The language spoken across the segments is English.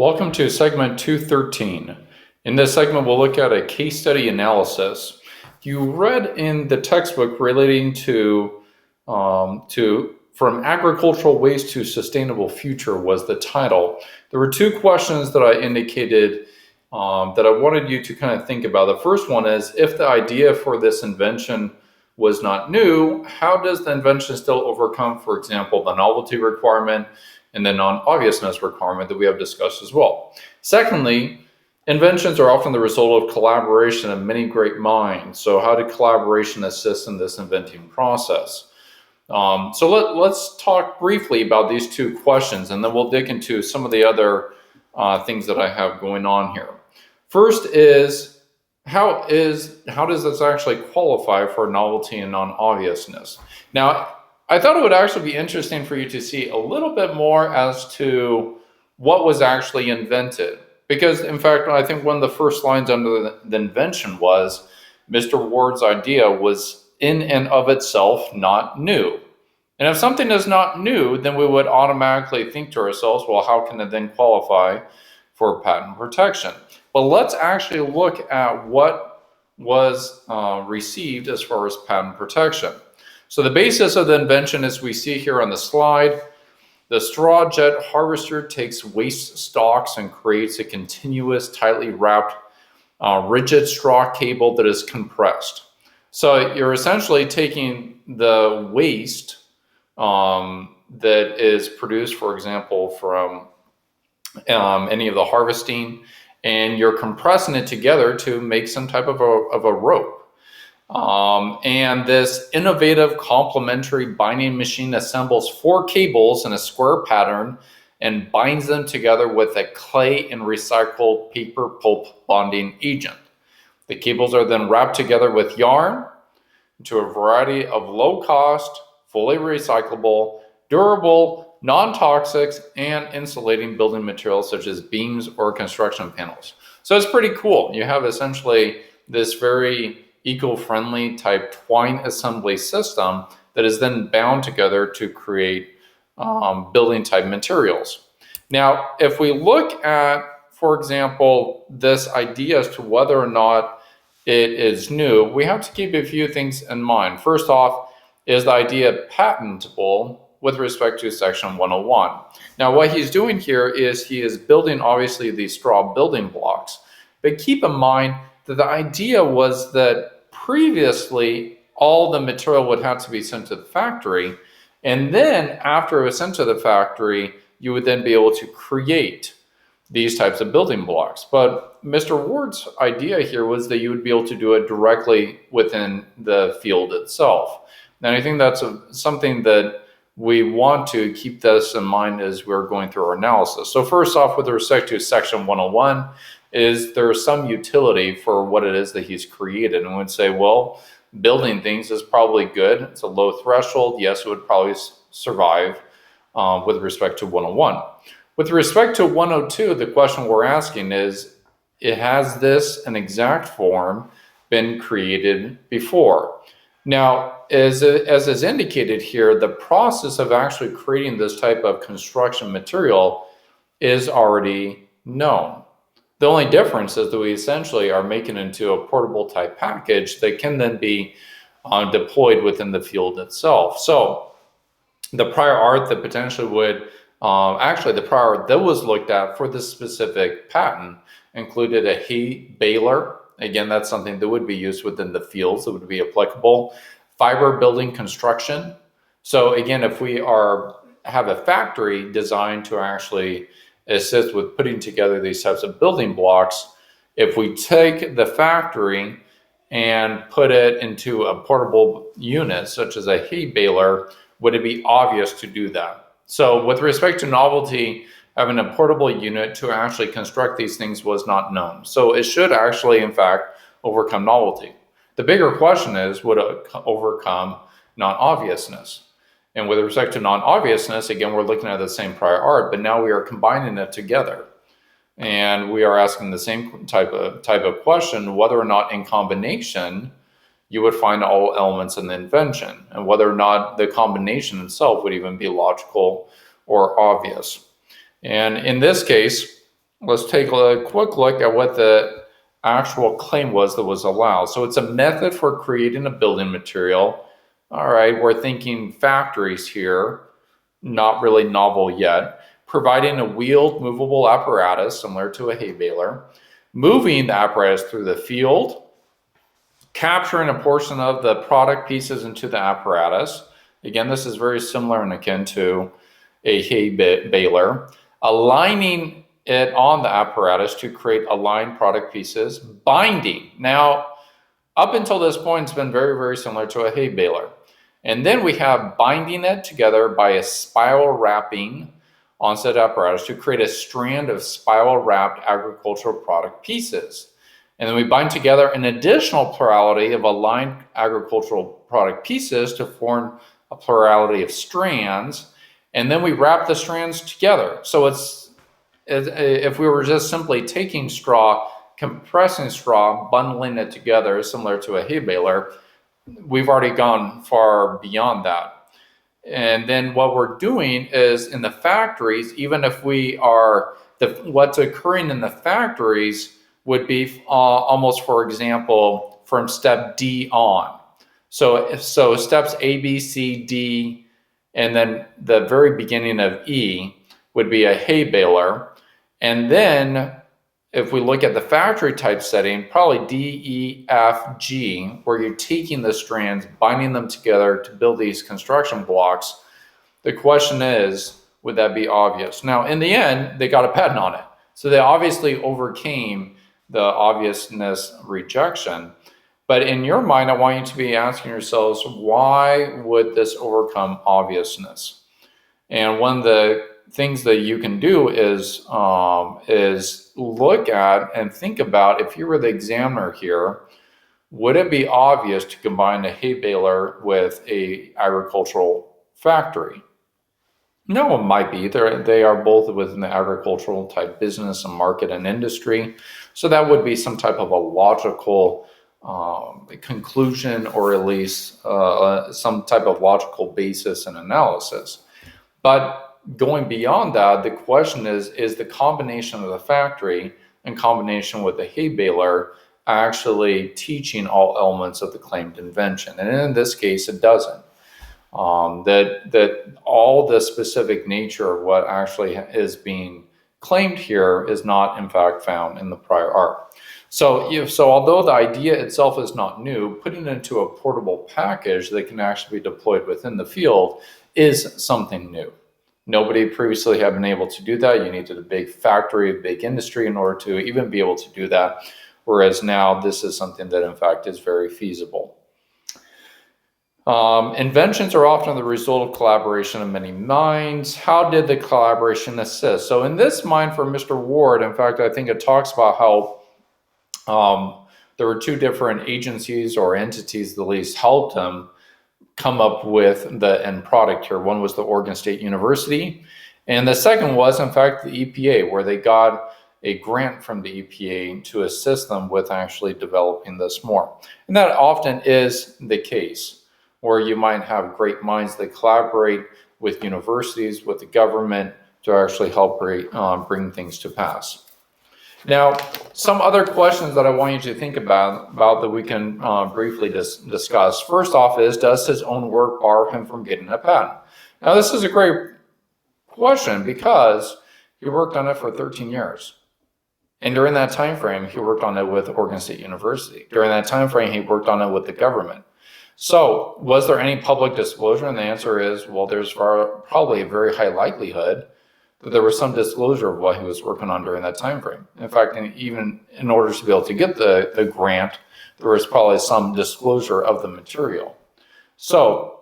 Welcome to segment 213. In this segment, we'll look at a case study analysis. You read in the textbook relating to From Agricultural Waste to Sustainable Future was the title. There were two questions that I indicated that I wanted you to kind of think about. The first one is, if the idea for this invention was not new, how does the invention still overcome, for example, the novelty requirement and the non-obviousness requirement that we have discussed as well? Secondly, inventions are often the result of collaboration of many great minds. So how did collaboration assist in this inventing process? Let's talk briefly about these two questions, and then we'll dig into some of the other things that I have going on here. First is, how does this actually qualify for novelty and non-obviousness? Now, I thought it would actually be interesting for you to see a little bit more as to what was actually invented. Because, in fact, I think one of the first lines under the invention was, Mr. Ward's idea was in and of itself not new. And if something is not new, then we would automatically think to ourselves, well, how can it then qualify for patent protection? But let's actually look at what was received as far as patent protection. So the basis of the invention, as we see here on the slide, the straw jet harvester takes waste stalks and creates a continuous, tightly wrapped, rigid straw cable that is compressed. So you're essentially taking the waste that is produced, for example, from any of the harvesting, and you're compressing it together to make some type of a rope. And this innovative complementary binding machine assembles 4 cables in a square pattern and binds them together with a clay and recycled paper pulp bonding agent. The cables are then wrapped together with yarn into a variety of low-cost, fully recyclable, durable, non-toxic, and insulating building materials such as beams or construction panels. So it's pretty cool. You have essentially this very eco-friendly type twine assembly system that is then bound together to create building type materials. Now, if we look at, for example, this idea as to whether or not it is new, we have to keep a few things in mind. First off, is the idea patentable with respect to Section 101? Now, what he's doing here is he is building, obviously, these straw building blocks. But keep in mind that the idea was that previously all the material would have to be sent to the factory, and then after it was sent to the factory, you would then be able to create these types of building blocks. But Mr. Ward's idea here was that you would be able to do it directly within the field itself. And I think that's something that we want to keep this in mind as we're going through our analysis. So first off, with respect to Section 101, is there some utility for what it is that he's created? And we would say, well, building things is probably good. It's a low threshold. Yes, it would probably survive with respect to 101. With respect to 102, the question we're asking is, has this an exact form been created before? Now, as is indicated here, the process of actually creating this type of construction material is already known. The only difference is that we essentially are making it into a portable type package that can then be deployed within the field itself. So the prior art that potentially would, the prior art that was looked at for this specific patent included a hay baler. Again, that's something that would be used within the fields that would be applicable. Fiber building construction. So again, if we have a factory designed to actually assist with putting together these types of building blocks, if we take the factory and put it into a portable unit, such as a hay baler, would it be obvious to do that? So with respect to novelty, having a portable unit to actually construct these things was not known. So it should actually, in fact, overcome novelty. The bigger question is, would it overcome non-obviousness? And with respect to non-obviousness, again, we're looking at the same prior art, but now we are combining it together. And we are asking the same type of question, whether or not in combination, you would find all elements in the invention, and whether or not the combination itself would even be logical or obvious. And in this case, let's take a quick look at what the actual claim was that was allowed. So it's a method for creating a building material. All right, we're thinking factories here, not really novel yet. Providing a wheeled movable apparatus similar to a hay baler, moving the apparatus through the field, capturing a portion of the product pieces into the apparatus. Again, this is very similar and akin to a hay baler. Aligning it on the apparatus to create aligned product pieces. Binding. Now, up until this point, it's been very, very similar to a hay baler. And then we have binding it together by a spiral wrapping on said apparatus to create a strand of spiral wrapped agricultural product pieces. And then we bind together an additional plurality of aligned agricultural product pieces to form a plurality of strands. And then we wrap the strands together. So if we were just simply taking straw, compressing straw, bundling it together, similar to a hay baler, we've already gone far beyond that. And then what we're doing is in the factories, even if we are, what's occurring in the factories would be almost, for example, from step D on. So steps A, B, C, D, and then the very beginning of E would be a hay baler. And then if we look at the factory type setting, probably D, E, F, G, where you're taking the strands, binding them together to build these construction blocks. The question is, would that be obvious? Now, in the end, they got a patent on it. So they obviously overcame the obviousness rejection. But in your mind, I want you to be asking yourselves, why would this overcome obviousness? And one of the things that you can do is look at and think about, if you were the examiner here, would it be obvious to combine a hay baler with a agricultural factory? No, it might be. They are both within the agricultural type business and market and industry. So that would be some type of a logical conclusion, or at least some type of logical basis and analysis. But going beyond that, the question is the combination of the factory in combination with the hay baler actually teaching all elements of the claimed invention? And in this case, it doesn't. That all the specific nature of what actually is being claimed here is not in fact found in the prior art. So although the idea itself is not new, putting it into a portable package that can actually be deployed within the field is something new. Nobody previously had been able to do that. You needed a big factory, a big industry in order to even be able to do that. Whereas now this is something that in fact is very feasible. Inventions are often the result of collaboration of many minds. How did the collaboration assist? So in this mind for Mr. Ward, in fact, I think it talks about how there were two different agencies or entities that at least helped him come up with the end product here. One was the Oregon State University, and the second was, in fact, the EPA, where they got a grant from the EPA to assist them with actually developing this more. And that often is the case, where you might have great minds that collaborate with universities, with the government, to actually help bring things to pass. Now, some other questions that I want you to think about that we can briefly discuss. First off is, does his own work bar him from getting a patent? Now, this is a great question because he worked on it for 13 years. And during that time frame, he worked on it with Oregon State University. During that time frame, he worked on it with the government. So, was there any public disclosure? And the answer is, well, there's probably a very high likelihood that there was some disclosure of what he was working on during that time frame. In fact, even in order to be able to get the grant, there was probably some disclosure of the material. So,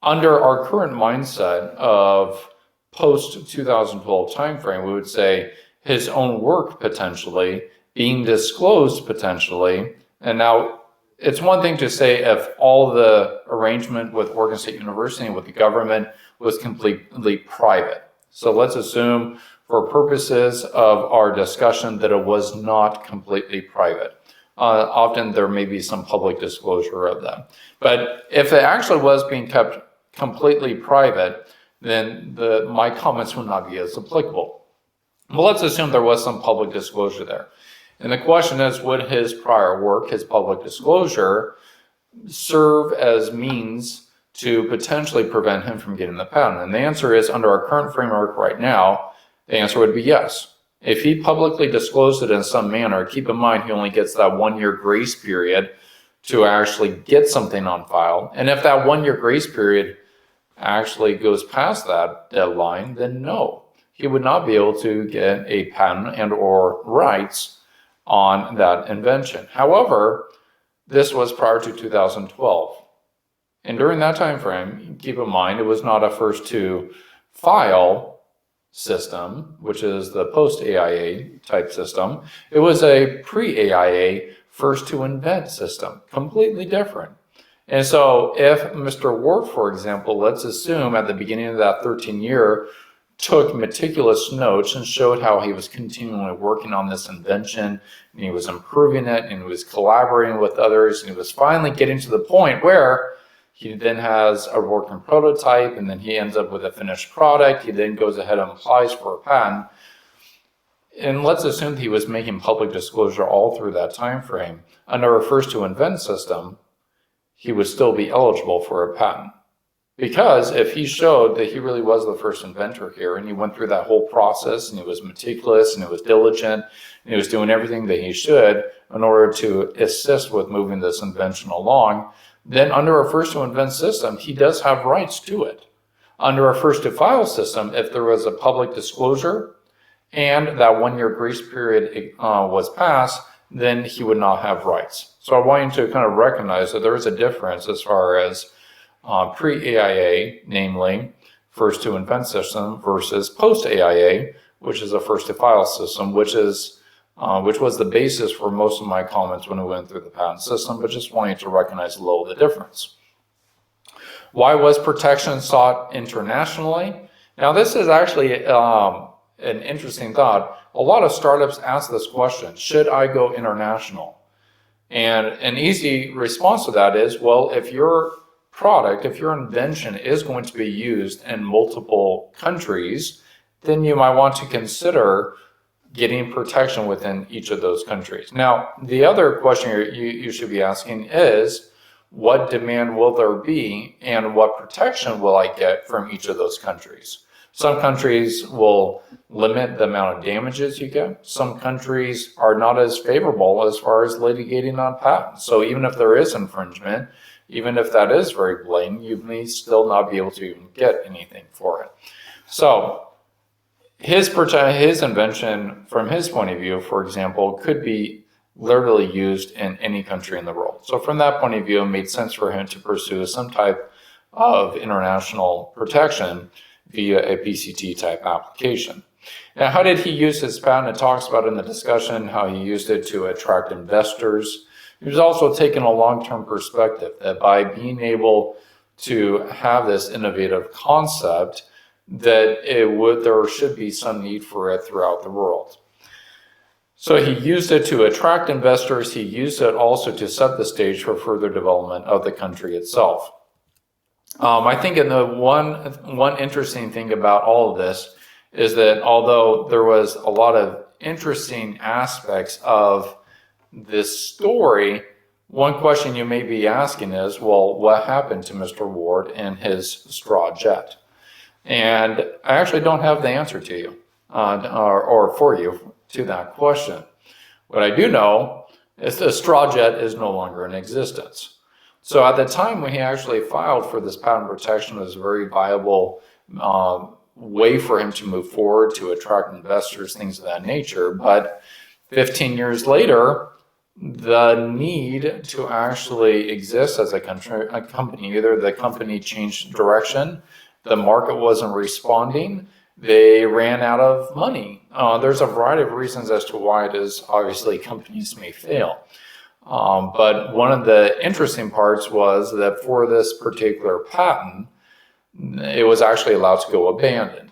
under our current mindset of post-2012 timeframe, we would say his own work potentially being disclosed potentially. And now, it's one thing to say if all the arrangement with Oregon State University and with the government was completely private. So let's assume for purposes of our discussion that it was not completely private. Often there may be some public disclosure of that. But if it actually was being kept completely private, then my comments would not be as applicable. Well, let's assume there was some public disclosure there. And the question is, would his prior work, his public disclosure, serve as means to potentially prevent him from getting the patent? And the answer is, under our current framework right now, the answer would be yes. If he publicly disclosed it in some manner, keep in mind he only gets that 1-year grace period to actually get something on file. And if that 1-year grace period actually goes past that deadline, then no, he would not be able to get a patent and or rights on that invention. However, this was prior to 2012. And during that time frame, keep in mind, it was not a first to file system, which is the post-AIA type system. It was a pre-AIA first to invent system, completely different. And so if Mr. Ward, for example, let's assume at the beginning of that 13-year, took meticulous notes and showed how he was continually working on this invention, and he was improving it, and he was collaborating with others, and he was finally getting to the point where he then has a working prototype, and then he ends up with a finished product. He then goes ahead and applies for a patent. And let's assume he was making public disclosure all through that time frame. Under a first to invent system, he would still be eligible for a patent. Because if he showed that he really was the first inventor here, and he went through that whole process, and he was meticulous, and he was diligent, and he was doing everything that he should in order to assist with moving this invention along, then under a first to invent system, he does have rights to it. Under a first to file system, if there was a public disclosure and that 1-year grace period was passed, then he would not have rights. So I want you to kind of recognize that there is a difference as far as pre-AIA, namely first to invent system, versus post-AIA, which is a first to file system, which was the basis for most of my comments when we went through the patent system, but just want you to recognize a little of the difference. Why was protection sought internationally? Now, this is actually an interesting thought. A lot of startups ask this question: should I go international? And an easy response to that is, well, if your product, if your invention is going to be used in multiple countries, then you might want to consider getting protection within each of those countries. Now, the other question you should be asking is, what demand will there be and what protection will I get from each of those countries? Some countries will limit the amount of damages you get. Some countries are not as favorable as far as litigating on patents. So even if there is infringement, even if that is very blatant, you may still not be able to even get anything for it. So his invention, from his point of view, for example, could be literally used in any country in the world. So from that point of view, it made sense for him to pursue some type of international protection via a PCT type application. Now, how did he use his patent? It talks about in the discussion how he used it to attract investors. He was also taking a long-term perspective that by being able to have this innovative concept, that there should be some need for it throughout the world. So he used it to attract investors. He used it also to set the stage for further development of the country itself. I think the one interesting thing about all of this is that although there was a lot of interesting aspects of this story, one question you may be asking is, well, what happened to Mr. Ward and his straw jet? And I actually don't have the answer to you, or for you, to that question. What I do know is the straw jet is no longer in existence. So at the time when he actually filed for this patent protection, it was a very viable way for him to move forward, to attract investors, things of that nature. But 15 years later, the need to actually exist as a company, either the company changed direction, the market wasn't responding, they ran out of money. There's a variety of reasons as to why it is. Obviously, companies may fail. But one of the interesting parts was that for this particular patent, it was actually allowed to go abandoned.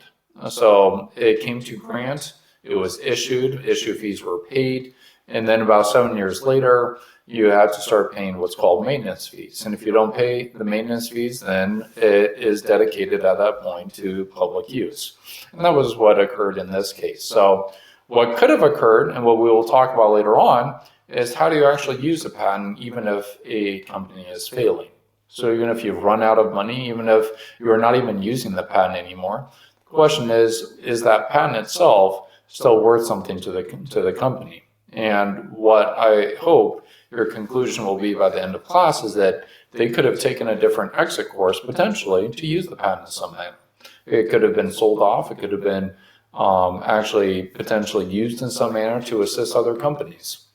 So it came to grant, it was issued, issue fees were paid, and then about 7 years later, you have to start paying what's called maintenance fees. And if you don't pay the maintenance fees, then it is dedicated at that point to public use. And that was what occurred in this case. So what could have occurred, and what we will talk about later on, is how do you actually use a patent even if a company is failing? So even if you've run out of money, even if you're not even using the patent anymore, the question is that patent itself still worth something to the company? And what I hope your conclusion will be by the end of class is that they could have taken a different exit course potentially to use the patent in some manner. It could have been sold off. It could have been actually potentially used in some manner to assist other companies.